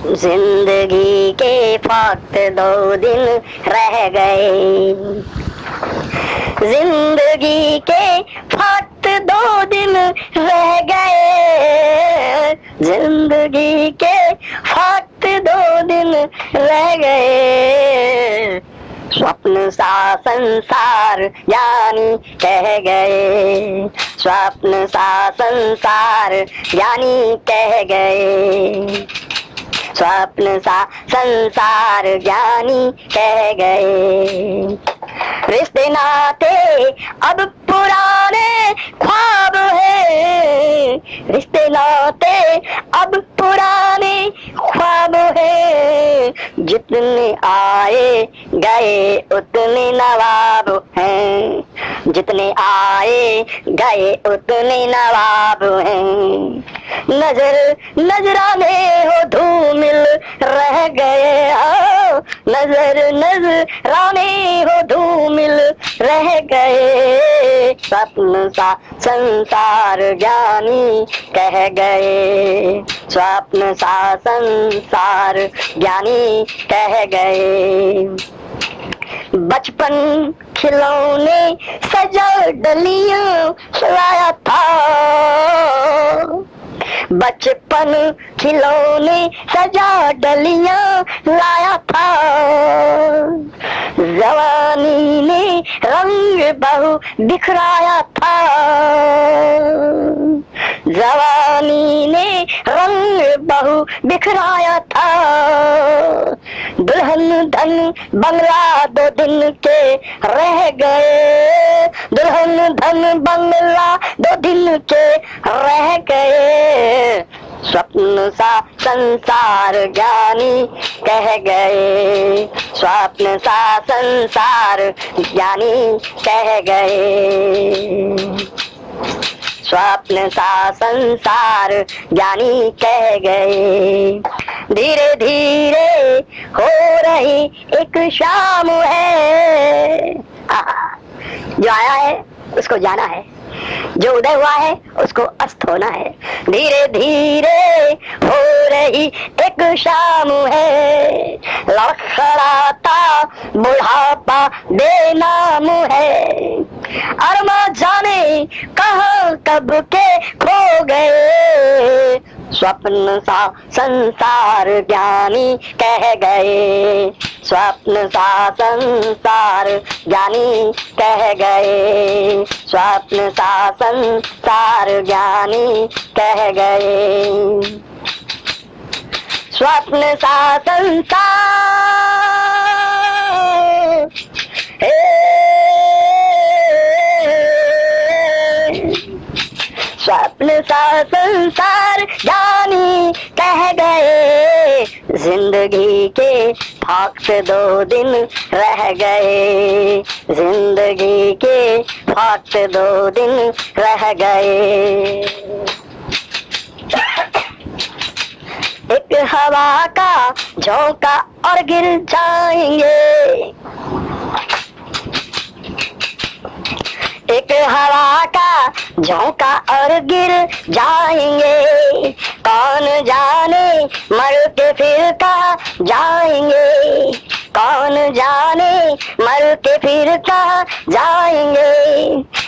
जिंदगी के फक्त 2 दिन रह गए, जिंदगी के फक्त 2 दिन रह गए, जिंदगी के फक्त 2 दिन रह गए। स्वप्न सा संसार ज्ञानी कह गए, स्वप्न सा संसार ज्ञानी कह गए, स्वप्न सा संसार ज्ञानी कह गए। रिश्ते नाते अब पुराने ख्वाब है, रिश्ते नाते अब पुराने ख्वाब है। जितने आए गए उतने नवाब हैं, जितने आए गए उतने नवाब हैं। नजर नजराने हो धूमिल रह गए, नजर नजराने हो धूमिल रह गए। स्वप्न सा संसार ज्ञानी कह गए, स्वप्न सा संसार ज्ञानी कह गए। बचपन खिलौने सजा डलियां लाया था, बचपन खिलौने सजा डलियां लाया था। जवानी ने रंग बहु बिखराया था, जवानी ने रंग बहु बिखराया था। दुल्हन धन बंगला 2 दिन के रह गए, दुल्हन धन बंगला 2 दिन के रह गए। स्वप्न सा संसार ज्ञानी कह गए, स्वप्न सा संसार ज्ञानी कह गए, स्वप्न सा संसार ज्ञानी कह गए। धीरे धीरे हो रही एक शाम है, जो आया है उसको जाना है, जो उदय हुआ है उसको अस्त होना है। धीरे धीरे हो रही एक शाम है, लड़खड़ाता बुढ़ापा बेनाम है। अरमा जाने कहाँ कब के खो गए, स्वप्न सा संसार ज्ञानी कह गए, स्वप्न सा संसार ज्ञानी कह गए, स्वप्न सा संसार ज्ञानी कह गए। स्वप्न सा संसार स्वप्न सा संसार ज्ञानी कह गए। जिंदगी के फक्त 2 दिन रह गए, जिंदगी के फक्त 2 दिन रह गए। एक हवा का झोंका और गिर जाएंगे, एक हवा का झोंका और गिर जाएंगे। कौन जाने मर के फिर कहाँ जाएंगे, कौन जाने मर के फिर कहाँ जाएंगे।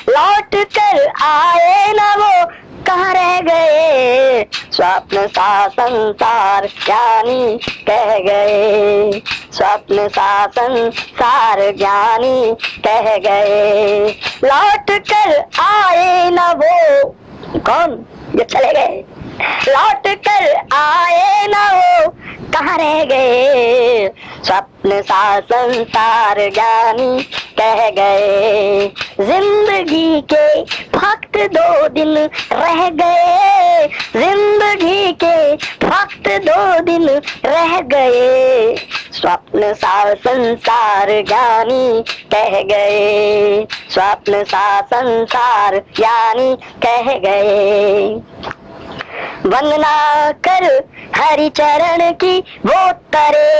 लौट कर आए ना वो कहाँ रह गए, स्वप्न सा संसार ज्ञानी कह गए, स्वप्न सा संसार ज्ञानी कह गए। लौट कर आए ना वो, कौन जो चले गए, लौट कर आए ना वो कहाँ रह गए। स्वप्न सा संसार ज्ञानी कह गए। जिंदगी के फक्त 2 दिन रह गए, जिंदगी के फक्त 2 दिन रह गए। स्वप्न सा संसार ज्ञानी कह गए, स्वप्न सा संसार ज्ञानी कह गए। वंदना कर हरि चरण की वो तरे,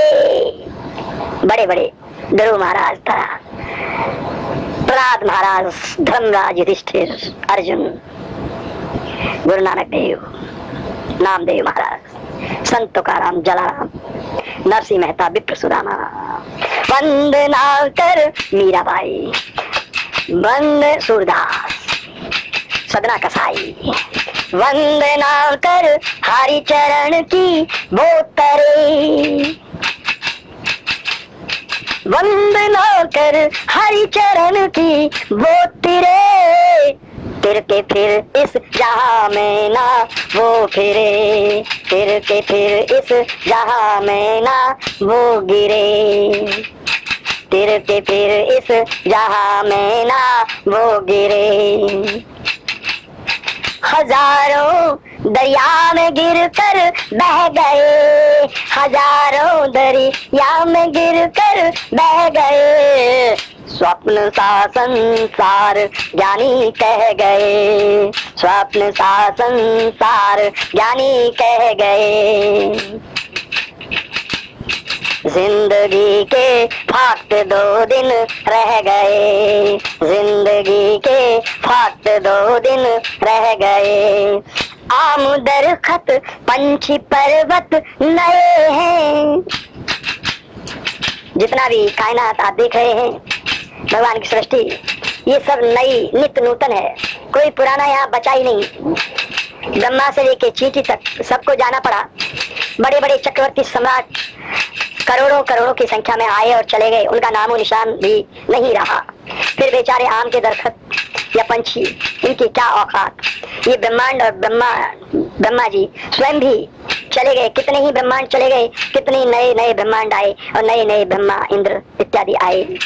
बड़े बड़े ध्रुव महाराज था, प्रहलाद महाराज, धर्मराज, युधिष्ठिर, अर्जुन, गुरु नानक देव, नामदेव महाराज, संत तुकाराम, जलाराम, नरसिंह मेहता, विप्र सुदामा, वंदना कर मीराबाई, वंद सूरदास, सदना कसाई, वंदना कर हरि चरण की वो तरे, वंदना कर हरि चरण की वो तेरे, फिर के फिर इस जहां में ना वो फिरे, फिर के फिर इस जहां में ना वो गिरे, फिर के फिर इस जहां में ना वो गिरे। हजारों दरिया में गिर कर बह गए, हजारों दरिया में गिर कर बह गए, स्वप्न सा संसार ज्ञानी कह गए, स्वप्न सा संसार ज्ञानी कह गए। जिंदगी के फाक्त 2 दिन रह गए, जिंदगी के फाक्त 2 दिन रह गए, आम दरखत पंछी पर्वत नए हैं। जितना भी कायनात आप देख रहे हैं, भगवान की सृष्टि, ये सब नई नित्य नूतन है, कोई पुराना यहाँ बचा ही नहीं। ब्रह्मा से लेके चींटी तक सबको जाना पड़ा, बड़े बड़े चक्रवर्ती सम्राट करोड़ों करोड़ों की संख्या में आए और चले गए, उनका नामो निशान भी नहीं रहा। फिर बेचारे आम के दरखत या पंछी, इनकी क्या औकात। ये ब्रह्मांड और ब्रह्मा जी स्वयं भी चले गए, कितने ही ब्रह्मांड चले गए, कितने नए नए ब्रह्मांड आए और नए नए ब्रह्मा इंद्र इत्यादि आए।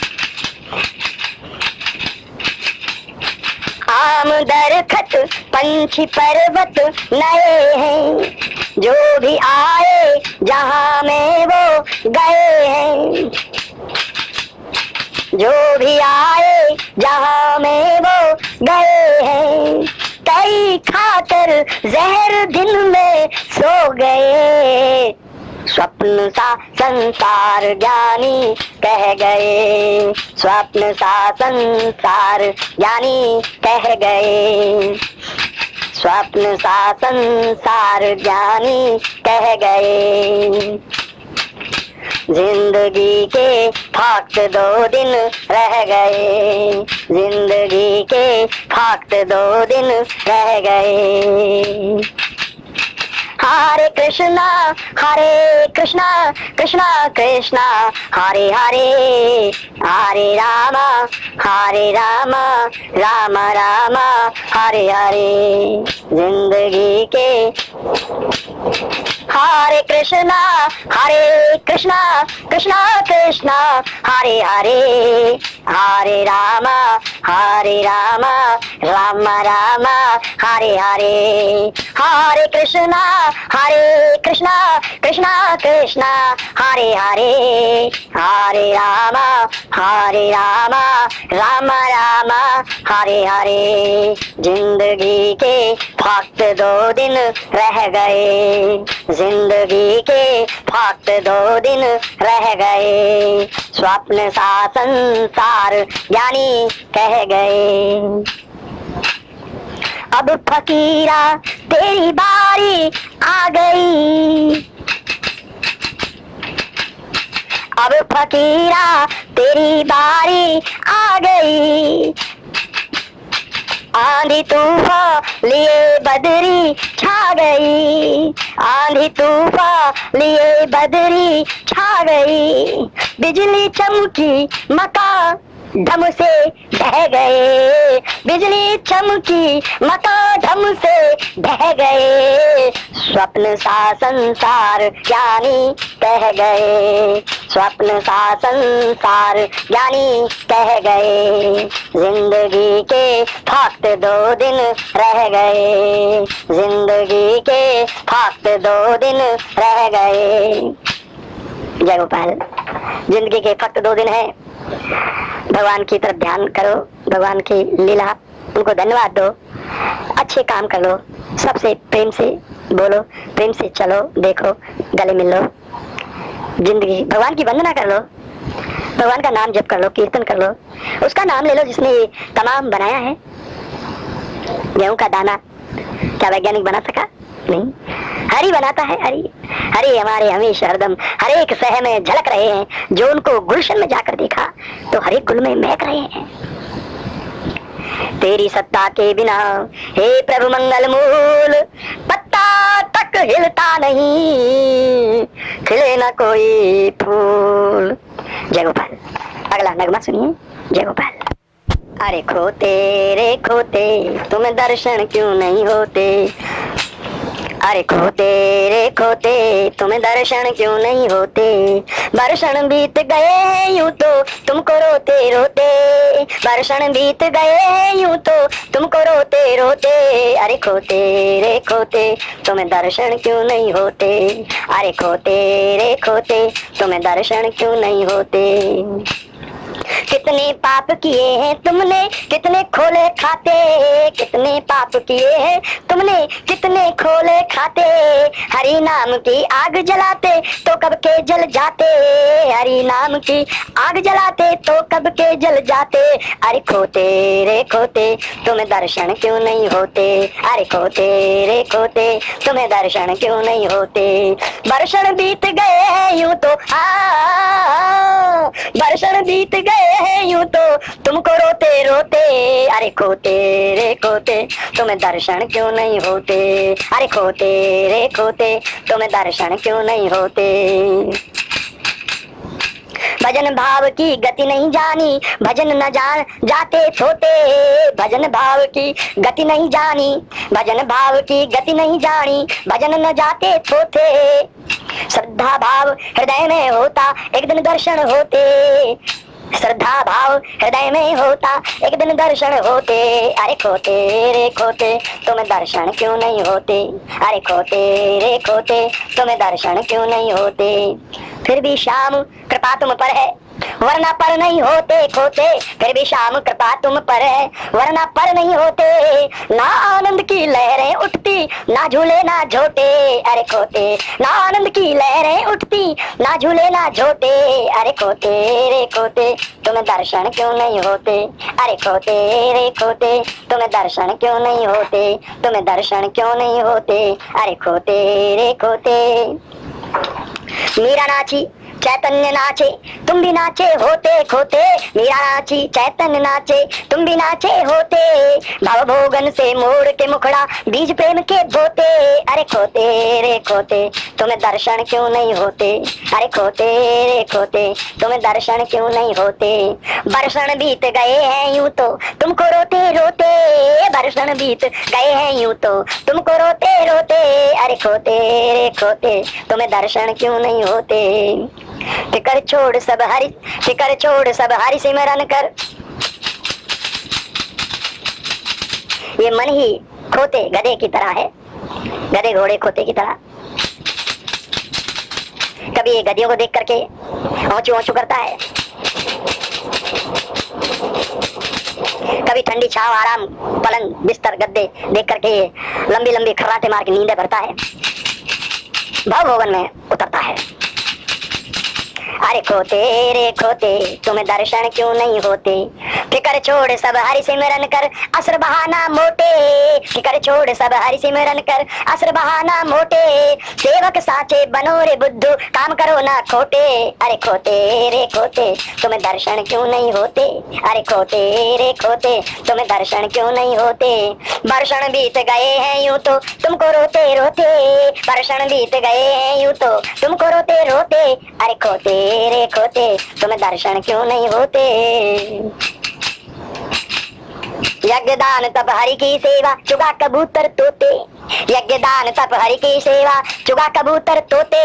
आम दरखत पंछी पर्वत नए हैं, जो भी आए जहां में वो गए हैं, जो भी आए जहां में वो गए हैं, कई खाकर जहर दिन में सो गए, स्वप्न सा संसार ज्ञानी कह गए, स्वप्न सा संसार ज्ञानी कह गए, स्वप्न सा संसार ज्ञानी कह गए। जिंदगी के फाक्त 2 दिन रह गए, जिंदगी के फाक्त 2 दिन रह गए। हरे कृष्णा कृष्णा कृष्णा हरे हरे, हरे रामा राम राम हरे हरे। जिंदगी के हरे कृष्णा कृष्णा कृष्णा हरे हरे, हरे राम राम राम हरे हरे। हरे कृष्णा कृष्णा कृष्णा हरे हरे, हरे राम राम राम हरे हरे। जिंदगी के फाक्त 2 दिन रह गए, जिंदगी के फाक्त 2 दिन रह गए, स्वप्न सा संसार ज्ञानी कह गए। अब फकीरा तेरी बारी आ गई, अब फकीरा तेरी बारी आ गई, आंधी तूफान लिए बदरी छा गई, आंधी तूफान लिए बदरी छा गई, बिजली चमकी मकान धम से ढह गए, बिजली चमकी मकान धम से ढह गए, स्वप्न सा संसार ज्ञानी कह गए, स्वप्न सा संसार ज्ञानी कह गए। जिंदगी के फाक्त 2 दिन रह गए, जिंदगी के फाक्त 2 दिन रह गए। जय गोपाल। जिंदगी के फक्त 2 दिन है, भगवान की तरफ ध्यान करो, भगवान की लीला, उनको धन्यवाद दो, अच्छे काम कर लो, सबसे प्रेम से बोलो, प्रेम से चलो, देखो, गले मिल लो, जिंदगी भगवान की वंदना कर लो, भगवान का नाम जप कर लो, कीर्तन कर लो, उसका नाम ले लो जिसने ये तमाम बनाया है। गेहूं का दाना क्या वैज्ञानिक बना सका? नहीं, हरि बनाता है हरि। हरि हमारे हमेशा हरदम हर एक सह में झलक रहे हैं। जो उनको गुलशन में जाकर देखा तो हर एक गुल में महक रहे हैं। तेरी सत्ता के बिना हे प्रभु मंगल मूल, पत्ता तक हिलता नहीं, खिले न कोई फूल। जय गोपाल। अगला नगमा सुनिए, जय गोपाल। अरे खोते रे खोते तुम दर्शन क्यों नहीं होते, अरे खोते रे खोते तुम्हें दर्शन क्यों नहीं होते। वर्षण बीत गए यूं तो तुमको रोते रोते, वर्षण बीत गए यूं तो तुमको रोते रोते। अरे खोते रे खोते तुम्हें दर्शन क्यों नहीं होते, अरे खोते रे खोते तुम्हें दर्शन क्यों नहीं होते। कितने पाप किए हैं तुमने, कितने खोले खाते, कितने पाप किए हैं तुमने, कितने खोले खाते। हरि नाम की आग जलाते तो कब के जल जाते, हरि नाम की आग जलाते तो कब के जल जाते। अरे खोते रे खोते तुम्हें दर्शन क्यों नहीं होते, अरे खोते रे खोते तुम्हें दर्शन क्यों नहीं होते। वर्षण बीत गए हैं यूं तो वर्षण बीत गए हैं यूं तो तुमको रोते रोते। अरे खोते रे खोते तुम्हें दर्शन क्यों नहीं होते, अरे खोते रे खोते तुम्हें दर्शन क्यों नहीं होते। भजन भाव की गति नहीं जानी, भजन न जान जाते छोटे, भजन भाव की गति नहीं जानी, भजन भाव की गति नहीं जानी, भजन न जाते छोटे। श्रद्धा भाव हृदय में होता एक दिन दर्शन होते, श्रद्धा भाव हृदय में होता एक दिन दर्शन होते। अरे खोते रे खोते तुम्हें दर्शन क्यों नहीं होते, अरे खोते रे खोते तुम्हें दर्शन क्यों नहीं होते। फिर भी श्याम कृपा तुम पर है वरना पर नहीं होते खोते, फिर भी श्याम कृपा तुम पर है वरना पर नहीं होते। ना आनंद की लहरें उठती ना झूले ना झोटे, अरे खोते ना आनंद की लहरें उठती ना झूले ना झोटे। अरे खोते रे खोते तुम्हें दर्शन क्यों नहीं होते, अरे खोते रे खोते तुम्हें दर्शन क्यों नहीं होते, तुम्हें दर्शन क्यों नहीं होते। अरे खोते रे खोते। मीरा नाची चैतन्य नाचे तुम भी नाचे होते खोते, मीरा नाची चैतन्य नाचे तुम भी नाचे होते। भव भोगन से मोड़ के मुखड़ा बीज प्रेम के बोते। अरे खोते रे खोते तुम्हें दर्शन क्यों नहीं होते, अरे खोते रे खोते तुम्हें दर्शन क्यों नहीं होते। वर्षण बीत गए हैं यूं तो तुमको रोते रोते, वर्षण बीत गए हैं यूं तो तुमको रोते रोते। अरे खोते रे खोते तुम्हें दर्शन क्यों नहीं होते। फिकर छोड़ सब हरि, फिकर छोड़ सब हरि सिमरन कर। ये मन ही खोते गधे की तरह है, गधे घोड़े खोते की तरह। कभी ये गधियों को देख करके औंचू औंचू करता है, कभी ठंडी छाव आराम पलंग बिस्तर गद्दे देख करके लंबी लंबी खर्राटे मार के नींदें भरता है, भव भोगन में उतरता है। अरे खोते रे खोते तुम्हें दर्शन क्यों नहीं होते। फिकर छोड़ सब हरि सिमरन कर असर बहाना मोटे, फिकर छोड़ सब हरि सिमरन कर असर बहाना मोटे। सेवक साचे बनो रे बुद्धू काम करो ना खोटे। अरे खोते रे खोते तुम्हें दर्शन क्यों नहीं होते, अरे खोते रे खोते तुम्हें दर्शन क्यों नहीं होते। वर्षण बीत गए हैं यूं तो तुमको रोते रोते, वर्षण बीत गए हैं यूं तो तुमको रोते रोते। अरे खोते रे खोते तुम्हें दर्शन क्यों नहीं होते। यज्ञ दान तप हरि की सेवा चुगा कबूतर तोते, यज्ञ दान तप हरि की सेवा चुगा कबूतर तोते।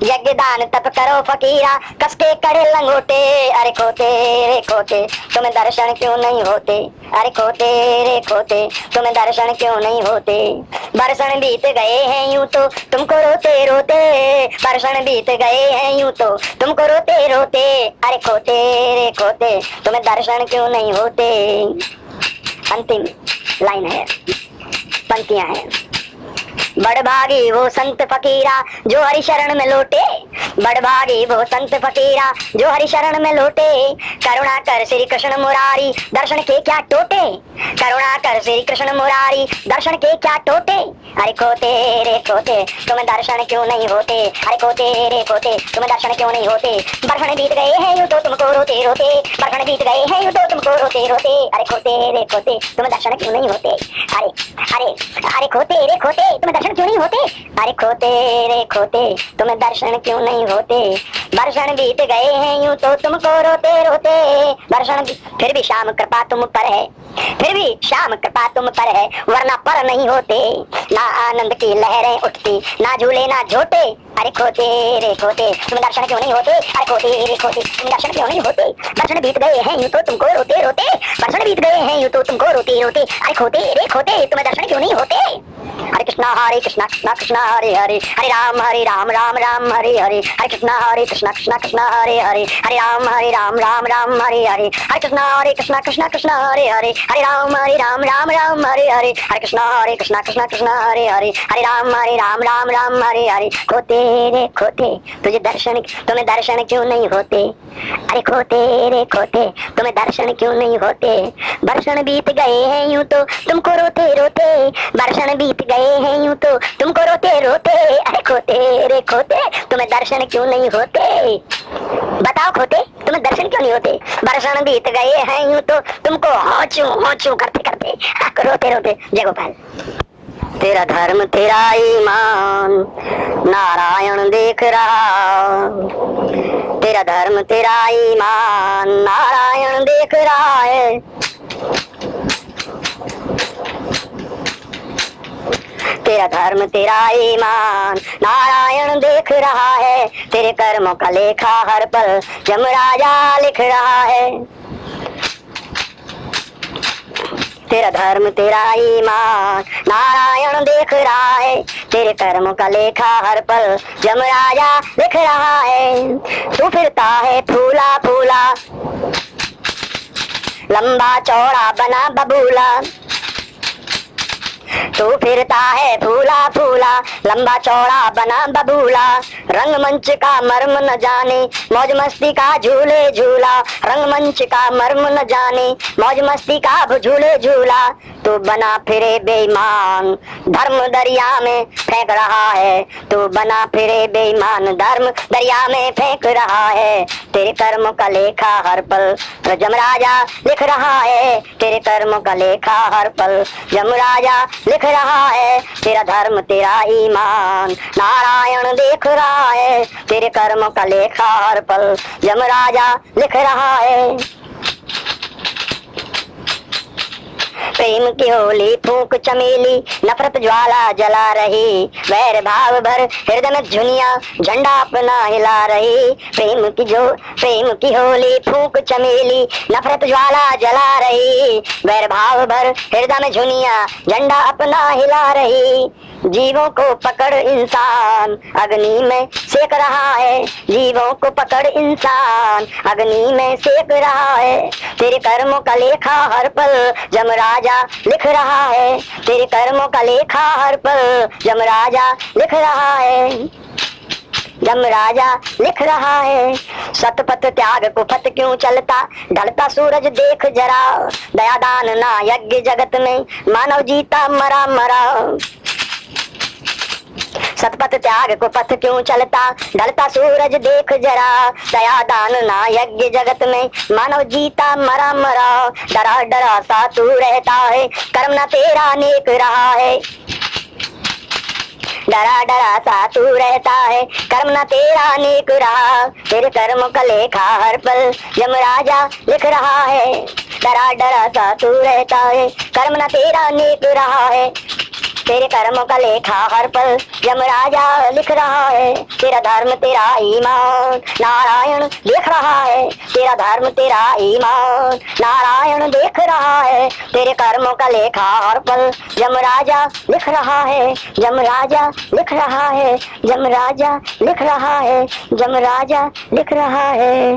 यज्ञ दान तप करो फकीरा कसके कड़े लंगोटे। अरे खोते रे खोते तुम्हें दर्शन क्यों नहीं होते, अरे खोते रे खोते तुम्हें दर्शन क्यों नहीं होते। वर्षण बीत गए हैं यूं तो तुमको रोते रोते, वर्षण बीत गए हैं यूं तो तुमको रोते रोते। अरे खोते रे खोते तुम्हें दर्शन क्यों नहीं होते। अंतिम लाइन है, पंक्तियां हैं। बड़भागी वो संत फकीरा जो हरि शरण में लौटे, बड़भागी वो संत फकीरा जो हरि शरण में लौटे। करुणा कर श्री कृष्ण मुरारी दर्शन के क्या टोटे। करुणा कर श्री कृष्ण मुरारी दर्शन के क्या टोटे। अरे खोते रे खोते तुम्हें दर्शन क्यों नहीं होते। अरे खोते रे खोते तुम्हें दर्शन क्यों नहीं होते। बरसण बीत गए हैं यूं तो तुमको रोते रोते। बरसण बीत गए हैं यूं तो तुमको रोते रोते। अरे खोते रे खोते तुम्हें दर्शन क्यों नहीं होते। अरे अरे अरे खोते रे खोते तुम्हें दर्शन क्यों नहीं होते। अरे खोते रे खोते तुम्हें दर्शन क्यों नहीं होते। बरसण बीत गए हैं यूं तो तुमको रोते रोते। बरसण फिर भी श्याम कृपा तुम पर है। फिर भी श्याम कृपा तुम पर है वरना पर नहीं होते। ना आनंद की लहरें उठती ना झूले ना झोटे। अरे खोते रे खोते तुम्हें दर्शन क्यों नहीं होते। अरे खोते रे खोते तुम्हें दर्शन क्यों नहीं होते। बरसण बीत गए हैं यूं तो तुमको रोते रोते। बरसण बीत गए हैं यूं तो तुमको रोते रोते। अरे खोते रे खोते तुम्हें दर्शन क्यों नहीं होते। हरे कृष्णा कृष्णा कृष्णा हरे हरे हरे राम राम राम हरे हरे। हरे कृष्णा कृष्णा हरे हरे हरे राम राम हरे हरे। हरे कृष्णा कृष्णा हरे हरे हरे राम राम हरे हरे। हरे कृष्णा कृष्णा हरे हरे हरे राम राम हरे हरे। खोते रे खोते तुझे दर्शन तुम्हें दर्शन क्यों नहीं होते। अरे खोते रे खोते तुम्हें दर्शन क्यों नहीं होते। बरसण बीत गए हैं यूं तो तुमको रोते रोते। बरसण बीत गए हैं यूं तो तुमको रोते रोते। अरे खोते रे खोते तुम्हें दर्शन क्यों नहीं होते। बताओ खोते तुम्हें दर्शन क्यों नहीं होते। बरसण बीत गए हैं यूं तो तुमको होचू करते करते रोते रोते। जय गोपाल। तेरा धर्म तेरा ईमान नारायण देख रहा। तेरा धर्म तेरा ईमान नारायण देख रहा है। तेरा धर्म तेरा ईमान नारायण देख रहा है। तेरे कर्मों का लेखा हर पल यमराजा लिख रहा है। तेरा धर्म तेरा ईमान नारायण देख रहा है। तेरे कर्मों का लेखा हर पल यमराजा लिख रहा है। तू फिरता है फूला फूला लंबा चौड़ा बना बबूला। तू फिरता है फूला फूला लंबा चौड़ा बना बबूला। रंगमंच का मर्म न जाने मौज मस्ती का झूले झूला। रंगमंच का मर्म न जाने मौज मस्ती का झूले झूला। तू बना फिरे बेईमान धर्म दरिया में फेंक रहा है। तू बना फिरे बेईमान धर्म दरिया में फेंक रहा है। तेरे कर्मों का लेखा हर पल यमराजा लिख रहा है। तेरे कर्मों का लेखा हर पल यमराजा लिख रहा है। तेरा धर्म तेरा ईमान नारायण देख रहा है। तेरे कर्मों का लेखा हर पल यमराजा लिख रहा है। प्रेम की होली फूंक चमेली नफरत ज्वाला जला रही। वैर भाव भर हृदय में झुनिया झंडा अपना हिला रही। प्रेम की होली फूंक चमेली नफरत ज्वाला जला रही। वैर भाव भर हृदय में झुनिया झंडा अपना हिला रही। जीवों को पकड़ इंसान अग्नि में सेक रहा है। जीवों को पकड़ इंसान अग्नि में सेक रहा है। तेरे कर्मों का लेखा हर पल यमराजा लिख रहा है। तेरे कर्मों का लेखा हर पल यमराजा लिख रहा है। यमराजा लिख रहा है। सतपथ त्याग कुफत क्यों चलता ढलता सूरज देख जरा। दयादान ना यज्ञ जगत में मानव जीता मरा मरा। सतपथ त्याग को पथ क्यों चलता ढलता सूरज देख जरा। दया दान ना यज्ञ जगत में मानव जीता मरा मरा। डरा डरा सा तू रहता है कर्म ना तेरा नेक रहा है। डरा डरा सा तू रहता है कर्म ना तेरा नेक रहा। तेरे कर्म का लेखा हर पल यमराजा लिख रहा है। डरा डरा सा तू रहता है कर्म ना तेरा नेक रहा है। तेरे कर्मों का लेखा हर पल यमराजा लिख रहा है। तेरा धर्म तेरा ईमान नारायण देख रहा है। तेरा धर्म तेरा ईमान नारायण देख रहा है। तेरे कर्मों का लेखा हर पल यमराजा लिख रहा है। यमराजा लिख रहा है। यमराजा लिख रहा है। यमराजा लिख रहा है।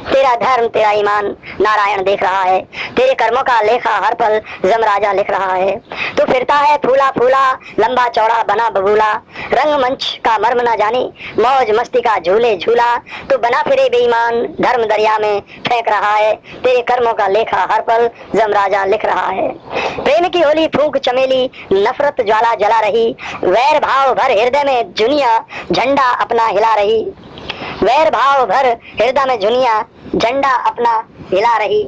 तेरा धर्म तेरा ईमान नारायण देख रहा है। तेरे कर्मों का लेखा हर पल यमराजा लिख रहा है। तू फिरता है फूला फूला, लंबा चौड़ा बना बबूला, रंगमंच का मर्म ना जाने, मौज मस्ती का झूले झूला। तू बना फिरे बेईमान, धर्म दरिया में फेंक रहा है। तेरे कर्मों का लेखा हर पल यमराजा लिख रहा है। प्रेम की होली फूंक चमेली, नफरत ज्वाला जला रही, वैर भाव भर हृदय में जुनिया झंडा अपना हिला रही। वैर भाव भर हृदय में जुनिया झंडा अपना हिला रही।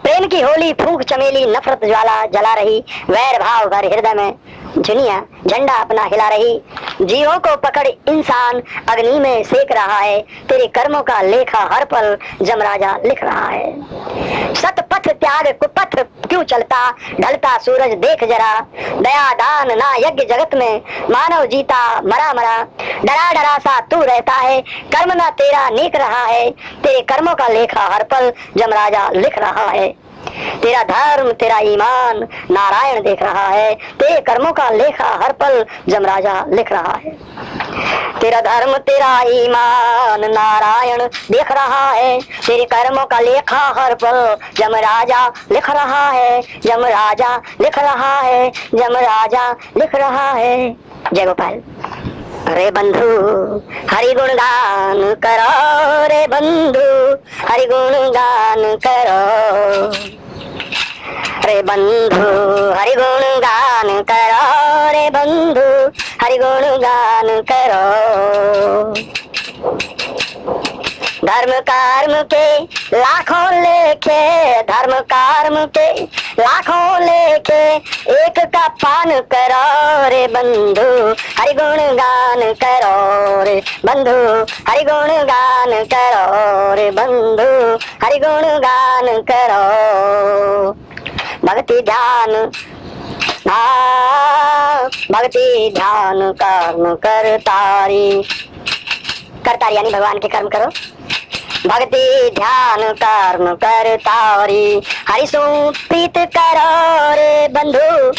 प्रेम की होली फूंक चमेली, नफरत ज्वाला जला रही, वैर भाव भर हृदय में जुनिया झंडा अपना हिला रही। जीवों को पकड़ इंसान अग्नि में सेक रहा है। तेरे कर्मों का लेखा हर पल यमराजा लिख रहा है। सत पथ त्याग कुपथ क्यों चलता, ढलता सूरज देख जरा, दया दान ना यज्ञ जगत में, मानव जीता मरा मरा। डरा डरा सा तू रहता है, कर्म ना तेरा नेक रहा है। तेरे कर्मों का लेखा हर पल यमराजा लिख रहा है। तेरा धर्म तेरा ईमान नारायण देख रहा है। तेरे कर्मों का लेखा हर पल यमराजा लिख रहा है। तेरा धर्म तेरा ईमान नारायण देख रहा है। तेरे कर्मों का लेखा हर पल यमराजा लिख रहा है। यमराजा लिख रहा है। यमराजा लिख रहा है। जय गोपाल। रे बंधु हरि गुण गान करो, रे बंधु हरि गुण गान करो, रे बंधु हरि गुण गान करो, रे बंधु हरि गुण गान करो। धर्म कर्म के लाखों लेखे, धर्म कर्म के लाखों लेखे, एक का पान करो रे बंधु हरि गुण गान करो, रे बंधु हरि गुण गान करो, रे बंधु हरि गुण गान करो। भक्ति ध्यान भक्ति ध्यान कर्म करतारी, करतारी यानी भगवान के कर्म करो। भक्ति ध्यान कर्म करतारी, हरि सु प्रीत करो रे बंधु।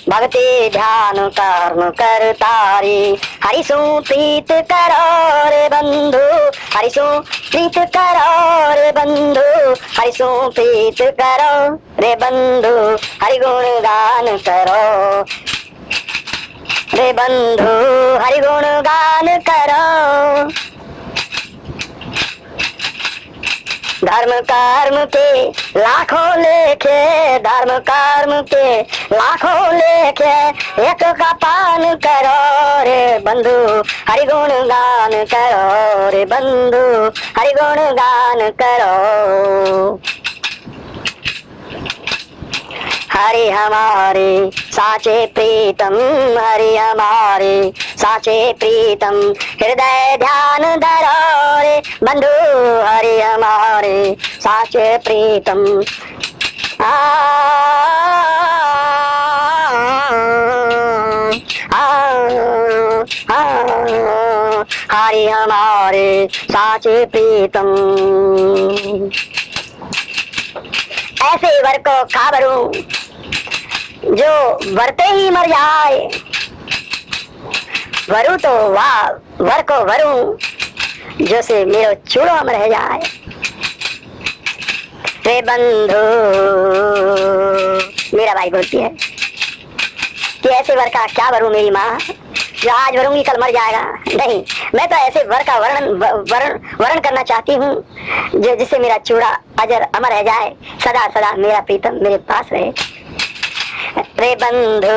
भक्ति ध्यान कर्म करतारी, हरि सु प्रीत करो रे बंधु। हरि सु प्रीत करो रे बंधु, हरि सु प्रीत करो रे बंधु। हरि गुण गान करो रे बंधु, हरि गुण गान करो। धर्म कर्म के लाखों लेखे, धर्म कर्म के लाखों लेखे, एक का पान करो रे बंधु हरि गुण गान करो, रे बंधु हरि गुण गान करो। हरि हमारे साचे प्रीतम, हरि हमारे साचे प्रीतम, हृदय ध्यान धरो रे बंधु हरि हमारे साचे प्रीतम। हरि हमारे साचे प्रीतम। ऐसे वर को खा भरूं जो वरते ही मर जाए, वरू तो वाह वर को वरू जो से मेरो चूड़ो में रह जाए। रे बंधु मेरा भाई बोलती है कि ऐसे वर का क्या वरू मेरी माँ, जो आज वरूंगी कल मर जाएगा। नहीं, मैं तो ऐसे वर का वर्ण करना चाहती हूँ जो जिससे मेरा चूड़ा अजर अमर रह जाए, सदा सदा मेरा प्रीतम मेरे पास रहे। रे बंधु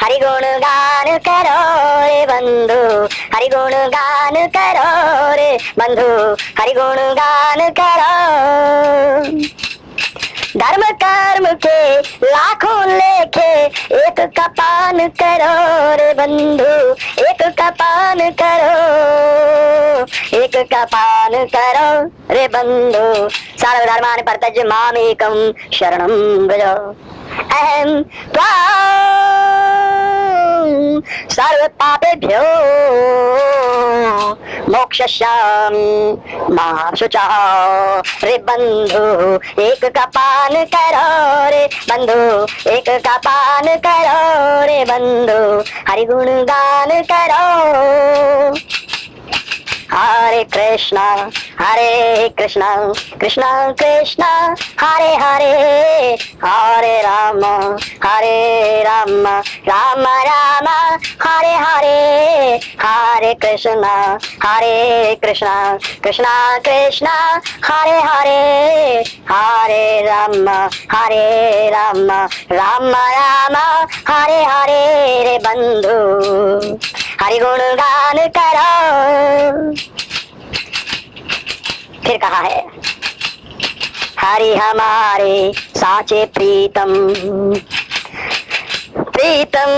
हरि गुण गान करो रे बंधु, हरि गुण गान करो रे बंधु, हरि गुण गान करो। धर्म कर्म के लाखों लेखे, एक का पान करो रे बंधु, एक का पान करो, एक का पान करो रे बंधु। सर्वधर्मान् परित्यज्य मामेकं शरणं व्रज, अहं त्वां सर्वपापेभ्यो मोक्षयिष्यामि मा शुचः। रे बंधु एक का पान करो रे बंधु, एक का पान करो रे बंधु, हरि गुण गान करो। हरे कृष्णा कृष्णा कृष्णा हरे हरे, हरे राम राम राम हरे हरे, हरे कृष्णा कृष्णा कृष्णा हरे हरे, हरे राम राम राम हरे हरे। रे बंधु हरि गुण गान करो। फिर कहा है, हरि हमारे साचे प्रीतम, प्रीतम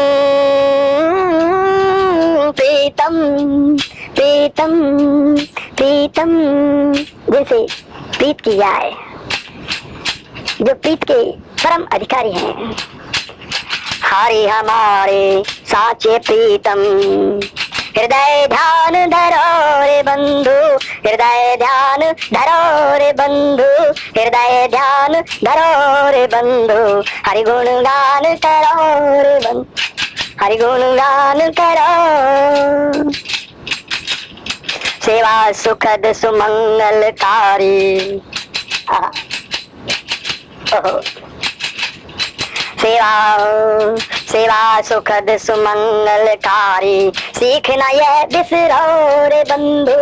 प्रीतम प्रीतम प्रीतम, जिनसे प्रीत की जाए, जो प्रीत के परम अधिकारी हैं। हरि हमारे साचे प्रीतम, हृदय ध्यान धरो रे बंधु, हृदय ध्यान धरो रे बंधु, हृदय ध्यान धरो रे बंधु, हरि गुण गान करो रे बंधु, हरि गुण गान करो। सेवा सुखद सुमंगलकारी, सेवा सेवा सुखद सुमंगलकारी, सीखना यह बिसरो रे बंधु,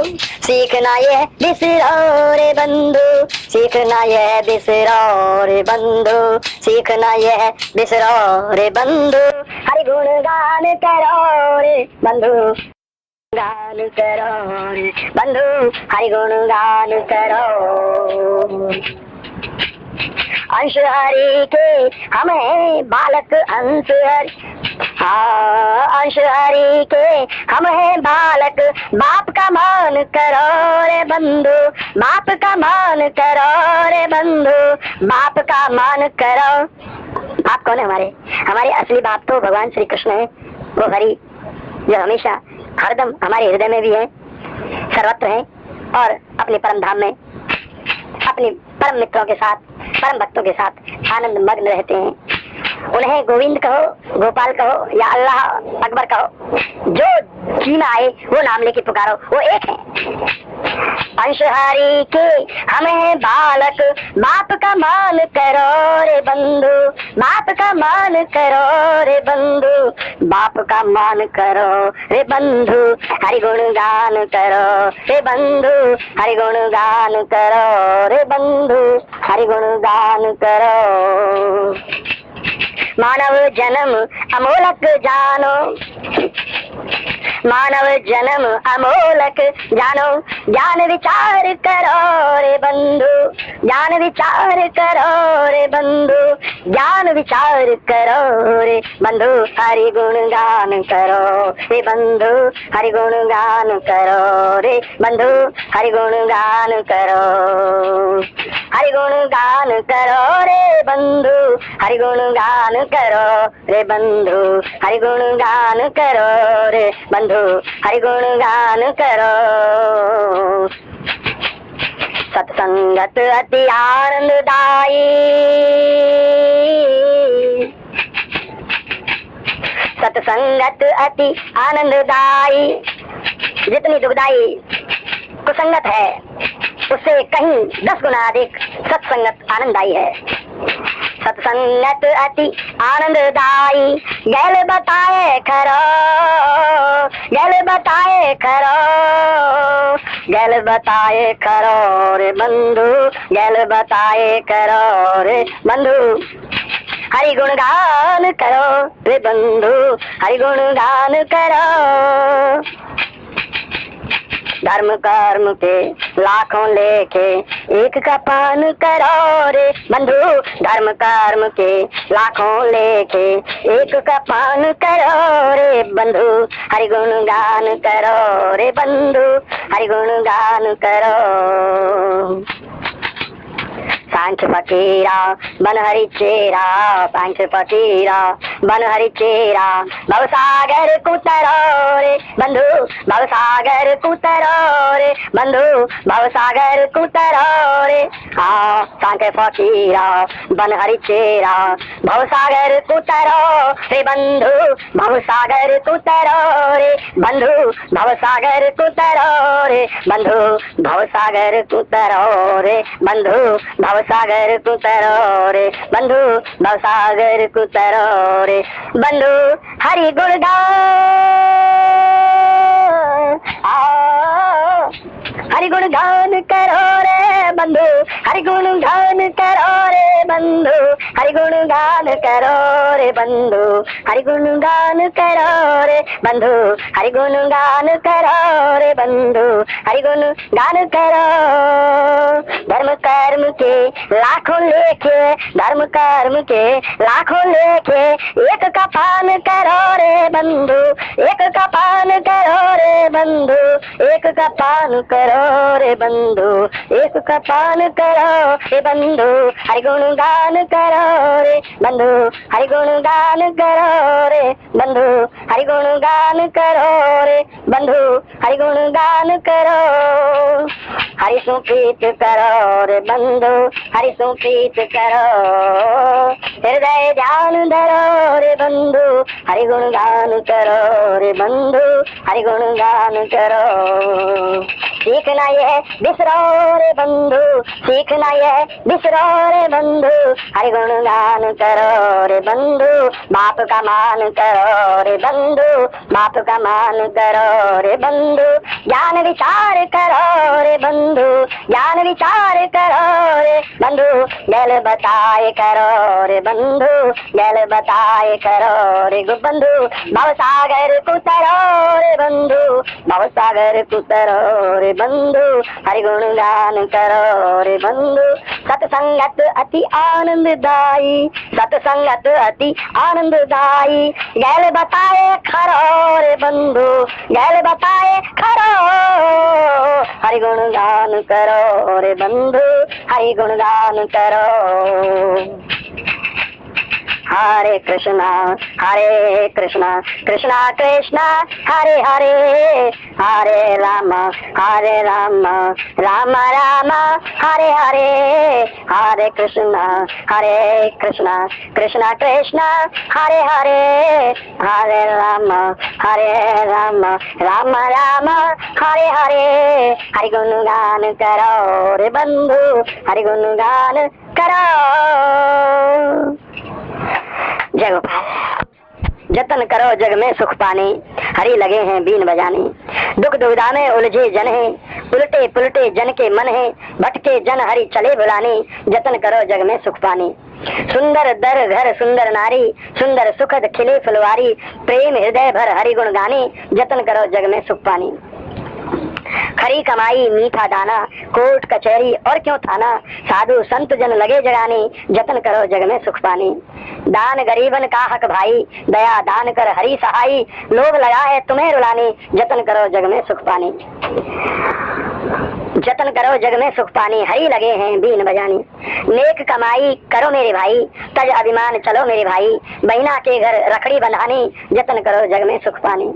सीखना यह बिसरो रे बंधु, सीखना यह बिसरो रे बंधु, सीखना यह बिसरो रे बंधु, हरि गुण गान करो रे बंधु, गान करो रे बंधु, हरि गुण गान करो। अंश हरि के हम हैं बालक, अंश हरि, अंश हरि के हम हैं बालक, बाप का मान करो रे बंधु, बाप का मान करो रे बंधु, बाप का मान करो। आप कौन है? हमारे असली बाप तो भगवान श्री कृष्ण है, वो हरि जो हमेशा हरदम हमारे हृदय में भी है, सर्वत्र है, और अपने परम धाम में अपने परम मित्रों के साथ, परम भक्तों के साथ आनंद मग्न रहते हैं। उन्हें गोविंद कहो, गोपाल कहो या अल्लाह अकबर कहो, जो जी में आए वो नाम लेके पुकारो, वो एक है। अंश हरि के हम हैं बालक, बाप का मान करो रे बंधु, बाप का मान करो रे बंधु, बाप का मान करो रे बंधु, हरि गुण गान करो रे बंधु, हरि गुण गान करो रे बंधु, हरि गुण गान करो। मानव जन्म अमोलक जानो, मानव जन्म अमोलक जानो, ज्ञान विचार करो रे बंधु, ज्ञान विचार करो रे बंधु, ज्ञान विचार करो रे बंधु, हरि गुण गान करो रे बंधु, हरि गुण गान करो रे बंधु, हरि गुण गान करो, हरि गुण गान करो रे बंधु, हरि गुण गान करो रे बंधु, हरि गुण गान करो रे बंधु, हरि गुण गान करो। सत्संगत अति आनंददायी, सत्संगत अति आनंददायी, जितनी दुखदाई कुसंगत है उससे कहीं 10 गुना अधिक सत्संगत आनंददायी है। सत्संगत अति आनंददायी, गैल बताए खरो, गैल बताए खरो, गैल बताए करो रे बंधु, गैल बताए करो रे बंधु, हरि गुण गान करो रे बंधु, हरि गुण गान करो। धर्म कर्म के लाखों लेके एक का पान करो रे बंधु, धर्म कर्म के लाखों लेके एक का पान करो रे बंधु, हरि गुण गान करो रे बंधु, हरि गुण गान करो। सांख्य फकीरा बनहरी चेरा, सांख्य फकीरा बन हरि चेरा भवसागर कुतरो रे बंधु भवसागर कुतरो रे बंधु भवसागर कुतरो रे हाँ सांके फकीरा बन हरि चेरा भवसागर कुतरो रे बंधु भवसागर कुतरो रे बंधु भवसागर कुतरो रे बंधु भवसागर कुतरो रे बंधु भवसागर कुतरो रे बंधु भवसागर कुतरो रे बंधु हरि हरि गुण गान करो रे बंधु हरि गुण गान करो रे बंधु हरि गुण गान करो रे बंधु हरि गुण गान करो रे बंधु हरि गुण गान करो रे बंधु हरि गुण गान करो धर्म कर्म के लाखों लेखे धर्म कर्म के लाखों लेखे एक का पान करो रे बंधु एक का पान करो रे बंधु एक का पान करो रे बंधु एक का पान करो रे बंधु हरि गुण गान करो रे बंधु हरि गुण गान करो रे बंधु हरि गुण गान करो रे बंधु हरि गुण गान करो हरि सुप्रीत करो रे बंधु हरि सुप्रीत करो हृदय ध्यान धरो रे बंधु हरि गुण गान करो रे बंधु हरि गुण गान करो सीखना ये बिसरो रे बंधु सीखना ये बिसरो रे बंधु हरि गुण गान करो रे बंधु बाप का मान करो रे बंधु बाप का मान करो रे बंधु ज्ञान विचार करो रे बंधु ज्ञान विचार करो रे बंधु गल बताए करो रे बंधु गल बताए करो रे बंधु भवसागर कुतरो रे बंधु भवसागर कुतरो रे बंधु हरि गुण गान करो रे बंधु सत्संगत अति आनंददायी सत्संगत अति आनंददायी गैल बताए खरो रे बंधु गैल बताए खरो हरि गुण गान करो रे बंधु हरि गुण गान करो हरे कृष्णा कृष्णा कृष्णा हरे हरे हरे राम राम राम हरे हरे हरे कृष्णा कृष्णा कृष्णा हरे हरे हरे राम राम राम हरे हरे हरि गुण गान करो रे बंधु हरि गुण गान करो जय गोपाल जतन करो जग में सुख पाने हरि लगे हैं बीन बजाने दुख दुविधा में उलझे जन है उल्टे पुलटे जन के मन है भटके जन हरि चले बुलाने जतन करो जग में सुख पाने सुंदर दर घर सुंदर नारी सुंदर सुखद खिले फुलवारी प्रेम हृदय भर हरि गुण गाने जतन करो जग में सुख पाने खरी कमाई मीठा दाना कोर्ट कचहरी और क्यों थाना साधु संत जन लगे जगाने जतन करो जग में सुख पाने दान गरीबन का हक भाई दया दान कर हरि सहाई लोग लगा है तुम्हें रुलाने जतन करो जग में सुख पाने जतन करो जग में सुख पाने हरि लगे हैं बीन बजाने नेक कमाई करो मेरे भाई तज अभिमान चलो मेरे भाई बहना के घर रखड़ी बंधाने जतन करो जग में सुख पाने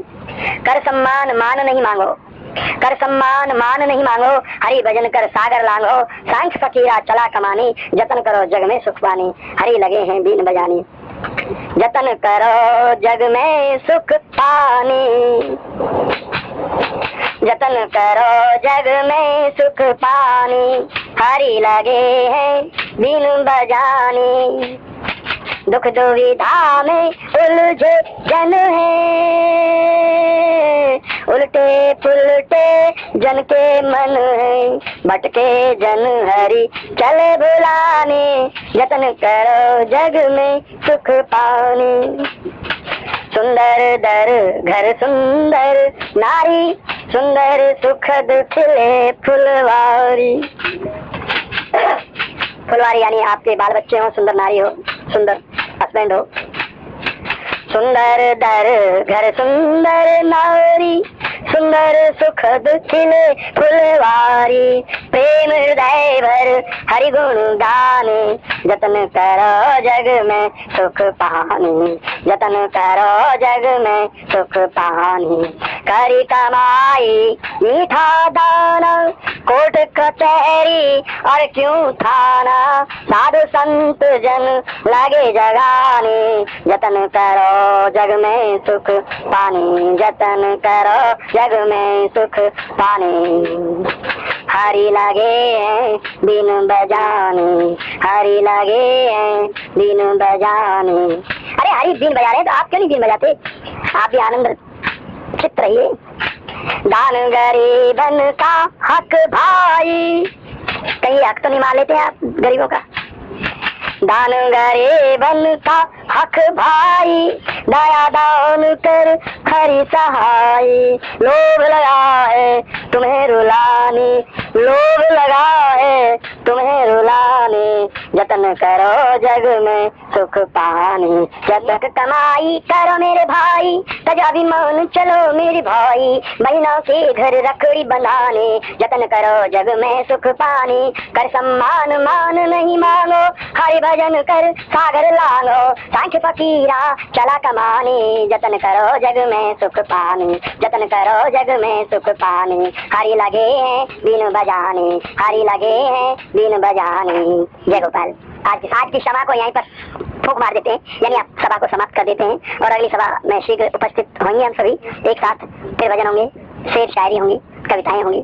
कर सम्मान मान नहीं मांगो कर सम्मान मान नहीं मांगो हरि भजन कर सागर लांघो सांख फकीरा चला कमाने जतन करो जग में सुख पाने हरि लगे हैं बीन बजाने जतन करो जग में सुख पाने जतन करो जग में सुख पाने हरि लगे हैं बीन बजाने दुख दुविधा में उलझे जन है उल्टे पुलटे जन के मन है भटके जन हरि चले बुलाने जतन करो जग में सुख पाने सुंदर दर घर सुंदर नारी सुंदर सुखद खिले फुलवारी फुलवारी यानी आपके बाल बच्चे हो सुंदर नारी हो सुंदर हस्बैंड हो सुंदर दर घर सुंदर नारी सुंदर सुखद खिले फुलवारी प्रेम हृदय भर हरि गुण गाने जतन करो जग में सुख पाने जतन करो जग में सुख पानी। करी कमाई मीठा दाना, कोर्ट कचहरी और क्यों थाना, साधु संत जन लगे जगाने, जतन करो जग में सुख पानी, जतन करो जग में सुख पानी। हरी लगे हैं बीन बजाने, हरी लगे हैं बीन बजाने। अरे हरी बीन बजा रहे तो आप क्यों नहीं बीन बजाते? आप भी आनंद चित्त रहिए। दान गरीबन का हक भाई, कहीं हक तो नहीं मान लेते आप गरीबों का? दान गरीबन का हक भाई, दया दान कर खरी सहाय। लोभ लगा है तुम्हें रुलाने, लोभ लगा है तुम्हें रुलाने, जतन करो जग में सुख पानी। जब कमाई करो मेरे भाई, तजाभिमान चलो मेरे भाई, बहनों के घर रखड़ी बनाने, जतन करो जग में सुख पानी। कर सम्मान मान नहीं मांगो, हरि भजन कर सागर लांगो, सांख फकीरा चला कमाने, जतन करो जग में सुख पानी, जतन करो जग में सुख पानी। हरि लगे हैं बीन बजाने, हरि लगे हैं बीन बजाने। जय गोपाल। आज की सभा को यहीं पर फूंक मार देते हैं, यानी आप सभा को समाप्त कर देते हैं और अगली सभा में शीघ्र उपस्थित होंगे हम सभी एक साथ। फिर भजन होंगे, शेर शायरी होंगी, कविताएं होंगी।